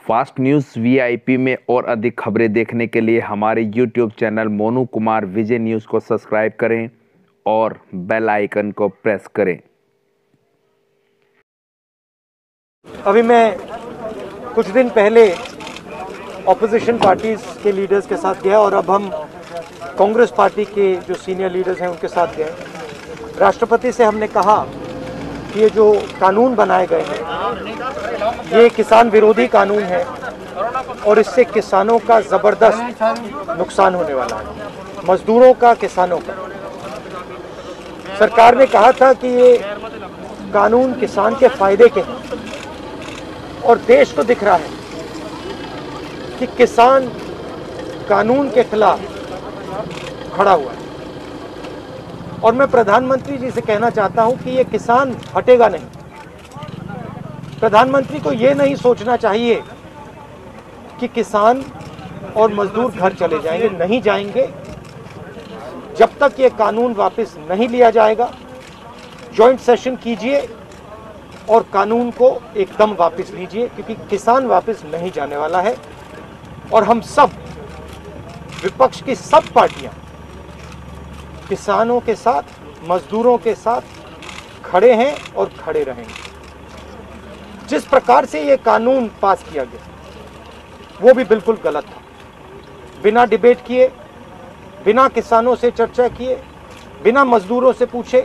Fast news VIP में और अधिक खबरें देखने के लिए हमारे YouTube channel Monu Kumar Vijay news को सब्सक्राइब करें और बेल आइकन को प्रेस करें। अभी मैं कुछ दिन पहले ऑपोजिशन पार्टीज के लीडर्स के साथ गया और अब हम कांग्रेस पार्टी के जो सीनियर लीडर्स हैं उनके साथ गए। राष्ट्रपति से हमने कहा कि ये जो कानून बनाए गए हैं ये किसान विरोधी कानून है और इससे किसानों का ज़बरदस्त नुकसान होने वाला है, मजदूरों का, किसानों का। सरकार ने कहा था कि ये कानून किसान के फायदे के हैं और देश को दिख रहा है कि किसान कानून के खिलाफ खड़ा हुआ है। और मैं प्रधानमंत्री जी से कहना चाहता हूं कि ये किसान हटेगा नहीं। प्रधानमंत्री को ये नहीं सोचना चाहिए कि किसान और मजदूर घर चले जाएंगे, नहीं जाएंगे जब तक ये कानून वापस नहीं लिया जाएगा। जॉइंट सेशन कीजिए और कानून को एकदम वापस लीजिए, क्योंकि किसान वापस नहीं जाने वाला है। और हम सब, विपक्ष की सब पार्टियां किसानों के साथ, मजदूरों के साथ खड़े हैं और खड़े रहेंगे। जिस प्रकार से ये कानून पास किया गया वो भी बिल्कुल गलत था। बिना डिबेट किए, बिना किसानों से चर्चा किए, बिना मजदूरों से पूछे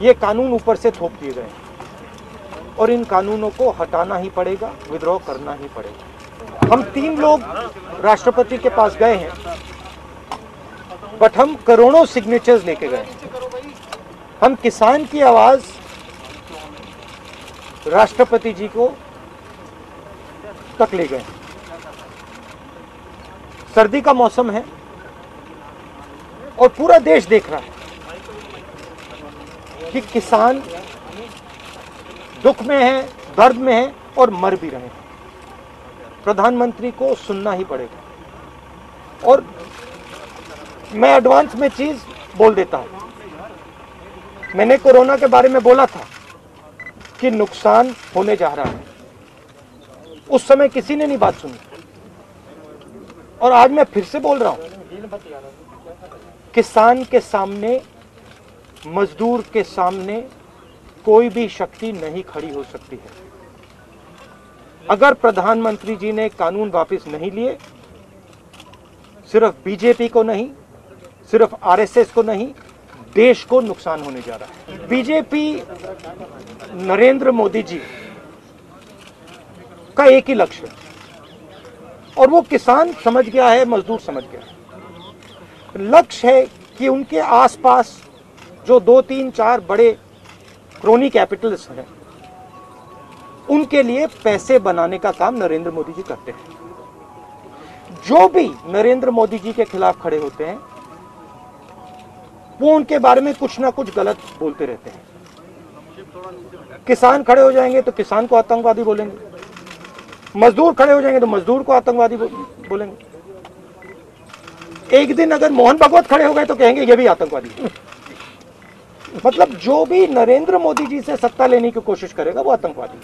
ये कानून ऊपर से थोप दिए गए और इन कानूनों को हटाना ही पड़ेगा, विड्रॉ करना ही पड़ेगा। हम 3 लोग राष्ट्रपति के पास गए हैं, बट हम करोड़ों सिग्नेचर्स लेके गए। हम किसान की आवाज राष्ट्रपति जी को तक ले गए। सर्दी का मौसम है और पूरा देश देख रहा है कि किसान दुख में है, दर्द में है और मर भी रहे हैं। प्रधानमंत्री को सुनना ही पड़ेगा। और मैं एडवांस में चीज बोल देता हूं। मैंने कोरोना के बारे में बोला था कि नुकसान होने जा रहा है। उस समय किसी ने नहीं बात सुनी और आज मैं फिर से बोल रहा हूं, किसान के सामने, मजदूर के सामने कोई भी शक्ति नहीं खड़ी हो सकती है। अगर प्रधानमंत्री जी ने कानून वापस नहीं लिए, सिर्फ बीजेपी को नहीं, सिर्फ आरएसएस को नहीं, देश को नुकसान होने जा रहा है। बीजेपी, नरेंद्र मोदी जी का एक ही लक्ष्य है और वो किसान समझ गया है, मजदूर समझ गया है। लक्ष्य है कि उनके आसपास जो 2, 3, 4 बड़े क्रोनी कैपिटलिस्ट हैं, उनके लिए पैसे बनाने का काम नरेंद्र मोदी जी करते हैं। जो भी नरेंद्र मोदी जी के खिलाफ खड़े होते हैं वो उनके बारे में कुछ ना कुछ गलत बोलते रहते हैं। किसान खड़े हो जाएंगे तो किसान को आतंकवादी बोलेंगे, मजदूर खड़े हो जाएंगे तो मजदूर को आतंकवादी बोलेंगे। एक दिन अगर मोहन भागवत खड़े हो गए तो कहेंगे ये भी आतंकवादी। मतलब जो भी नरेंद्र मोदी जी से सत्ता लेने की कोशिश करेगा वो आतंकवादी।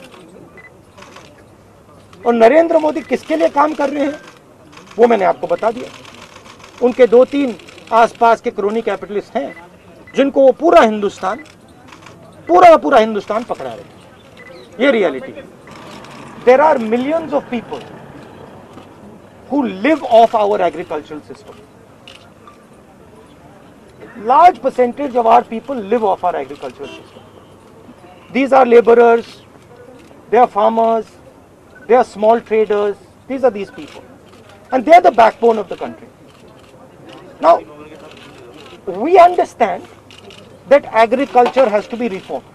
और नरेंद्र मोदी किसके लिए काम कर रहे हैं वो मैंने आपको बता दिया। उनके 2-3 आसपास के क्रोनी कैपिटलिस्ट हैं जिनको वो पूरा हिंदुस्तान पकड़ा रहे हैं। ये रियलिटी है। There are millions of people who live off our agricultural system. Large percentage of our people live off our agricultural system. These are laborers, they are farmers, they are small traders. These are these people, and they are the backbone of the country. Now, we understand that agriculture has to be reformed.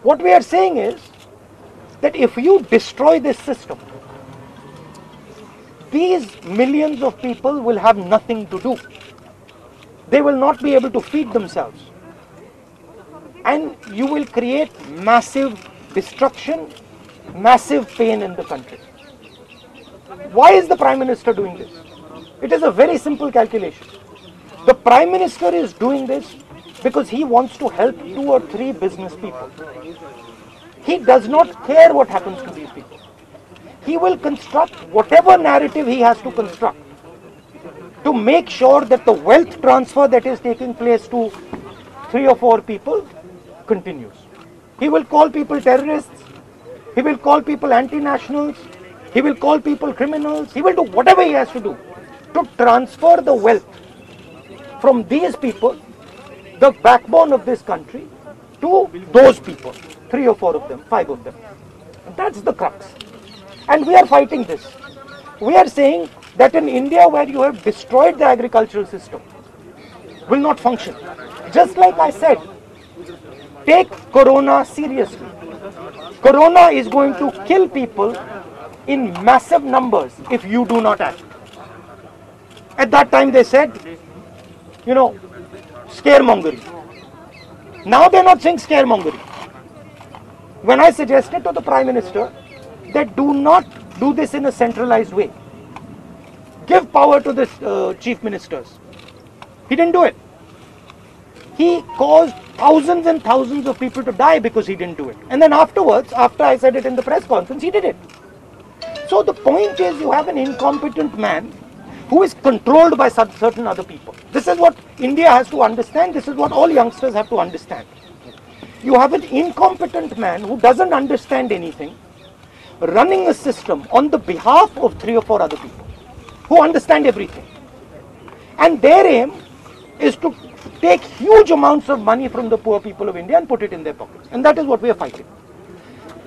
What we are saying is that if you destroy this system, these millions of people will have nothing to do. They will not be able to feed themselves, and you will create massive destruction, massive pain in the country. Why is the Prime Minister doing this? It is a very simple calculation. The Prime Minister is doing this because he wants to help 2 or 3 business people. He does not care what happens to these people. he will construct whatever narrative he has to construct to make sure that the wealth transfer that is taking place to 3 or 4 people continues. He will call people terrorists, he will call people anti-nationals, he will call people criminals, he will do whatever he has to do to transfer the wealth from these people, the backbone of this country, to those people, 3 or 4 of them, 5 of them. And that's the crux. And we are fighting this. We are saying that in India, where you have destroyed the agricultural system, will not function. Just like I said, take Corona seriously. Corona is going to kill people in massive numbers if you do not act. At that time they said, scaremongering. Now they're not saying scaremongering. When I suggested to the Prime Minister that do not do this in a centralized way, give power to the chief ministers, he didn't do it. He caused thousands and thousands of people to die because he didn't do it. And then afterwards, after I said it in the press conference, he did it. So the point is, you have an incompetent man who is controlled by certain other people. This is what India has to understand. This is what all youngsters have to understand. You have an incompetent man who doesn't understand anything, running a system on the behalf of 3 or 4 other people who understand everything. And their aim is to take huge amounts of money from the poor people of India and put it in their pockets. And that is what we are fighting.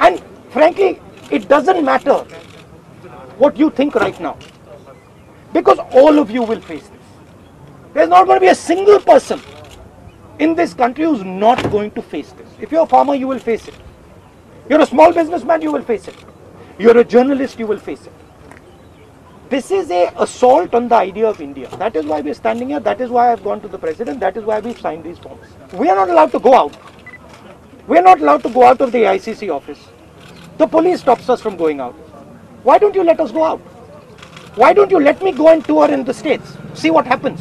And frankly, it doesn't matter what you think right now, because all of you will face this. There's not going to be a single person in this country who's not going to face this. If you're a farmer, you will face it. You're a small businessman, you will face it. You're a journalist, you will face it. This is an assault on the idea of India. That is why we're standing here. That is why I've gone to the president. That is why we've signed these forms. We are not allowed to go out. We're not allowed to go out of the ICC office. The police stops us from going out. Why don't you let us go out? Why don't you let me go and tour in the states? See what happens.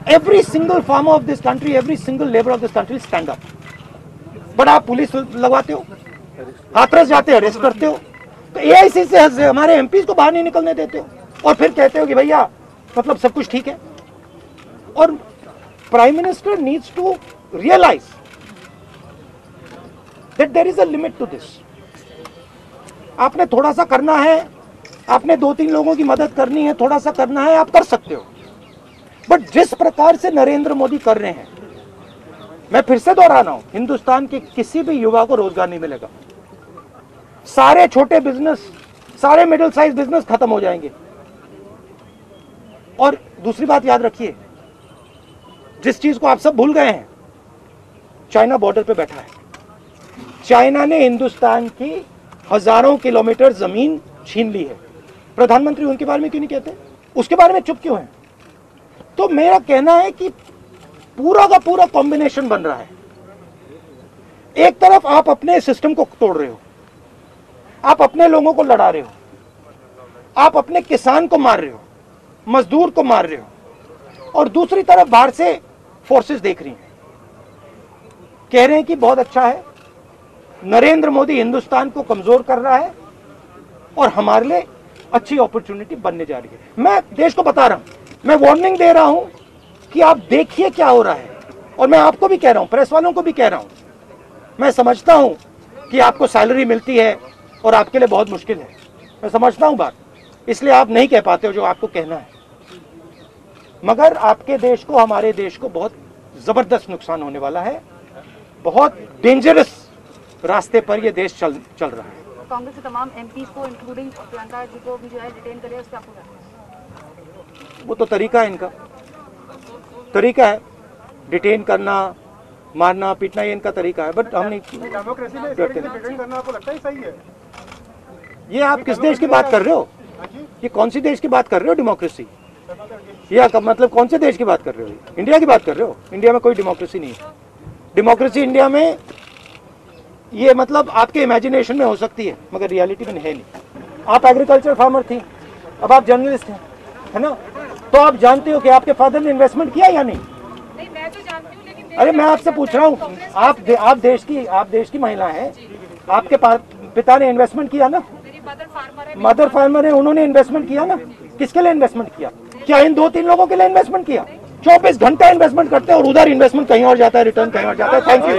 Every single farmer of this country, every single labor of this country will stand up. But आप police लगवाते हो, हाथरस जाते हो, arrest करते हो, तो AIC से हमारे MPs को बाहर नहीं निकलने देते हो, और फिर कहते हो कि भैया मतलब सब कुछ ठीक है. और Prime Minister needs to realize that there is a limit to this. आपने थोड़ा सा करना है, आपने 2-3 लोगों की मदद करनी है, थोड़ा सा करना है, आप कर सकते हो. बट जिस प्रकार से नरेंद्र मोदी कर रहे हैं, मैं फिर से दोहरा रहा हूं, हिंदुस्तान के किसी भी युवा को रोजगार नहीं मिलेगा. सारे छोटे बिजनेस, सारे मिडिल साइज बिजनेस खत्म हो जाएंगे. और दूसरी बात याद रखिए, जिस चीज को आप सब भूल गए हैं, चाइना बॉर्डर पे बैठा है. चाइना ने हिंदुस्तान की हजारों किलोमीटर जमीन छीन ली है. प्रधानमंत्री उनके बारे में क्यों नहीं कहते? उसके बारे में चुप क्यों है? तो मेरा कहना है कि पूरा का पूरा कॉम्बिनेशन बन रहा है. एक तरफ आप अपने सिस्टम को तोड़ रहे हो, आप अपने लोगों को लड़ा रहे हो, आप अपने किसान को मार रहे हो, मजदूर को मार रहे हो, और दूसरी तरफ बाहर से फोर्सेस देख रही हैं, कह रहे हैं कि बहुत अच्छा है, नरेंद्र मोदी हिंदुस्तान को कमजोर कर रहा है और हमारे लिए अच्छी अपॉर्चुनिटी बनने जा रही है. मैं देश को बता रहा हूं, मैं वार्निंग दे रहा हूं कि आप देखिए क्या हो रहा है. और मैं आपको भी कह रहा हूं, प्रेस वालों को भी कह रहा हूं, मैं समझता हूं कि आपको सैलरी मिलती है और आपके लिए बहुत मुश्किल है. मैं समझता हूं बात, इसलिए आप नहीं कह पाते हो जो आपको कहना है. मगर आपके देश को, हमारे देश को बहुत जबरदस्त नुकसान होने वाला है. बहुत डेंजरस रास्ते पर यह देश चल रहा है. कांग्रेस के तमाम एमपीज को इंक्लूडिंग प्रियंका जी को भी जो है डिटेन करे, उसका आपको वो तो तरीका है, इनका तरीका है डिटेन करना, मारना पीटना, ये इनका तरीका है. बट हम नहीं करते. आपको लगता है सही है? ये आप किस देश की बात कर रहे हो? ये कौन सी देश की बात कर रहे हो? डेमोक्रेसी? या मतलब कौन से देश की बात कर रहे हो? इंडिया की बात कर रहे हो? इंडिया में कोई डेमोक्रेसी नहीं है. डेमोक्रेसी इंडिया में ये मतलब आपके इमेजिनेशन में हो सकती है, मगर रियलिटी में है नहीं. आप एग्रीकल्चर फार्मर थी, अब आप जर्नलिस्ट हैं, है ना? तो आप जानते हो कि आपके फादर ने इन्वेस्टमेंट किया या नहीं? नहीं, मैं तो जानती हूं, लेकिन अरे मैं आपसे पूछ रहा हूँ, आप देश की महिला हैं, आपके पिता ने इन्वेस्टमेंट किया ना? मेरी मदर फार्मर है, उन्होंने इन्वेस्टमेंट किया ना। किसके लिए इन्वेस्टमेंट किया? क्या इन 2-3 लोगों के लिए इन्वेस्टमेंट किया? 24 घंटा इन्वेस्टमेंट करते हैं और उधर इन्वेस्टमेंट कहीं और जाता है, रिटर्न कहीं और जाता है। Thank you.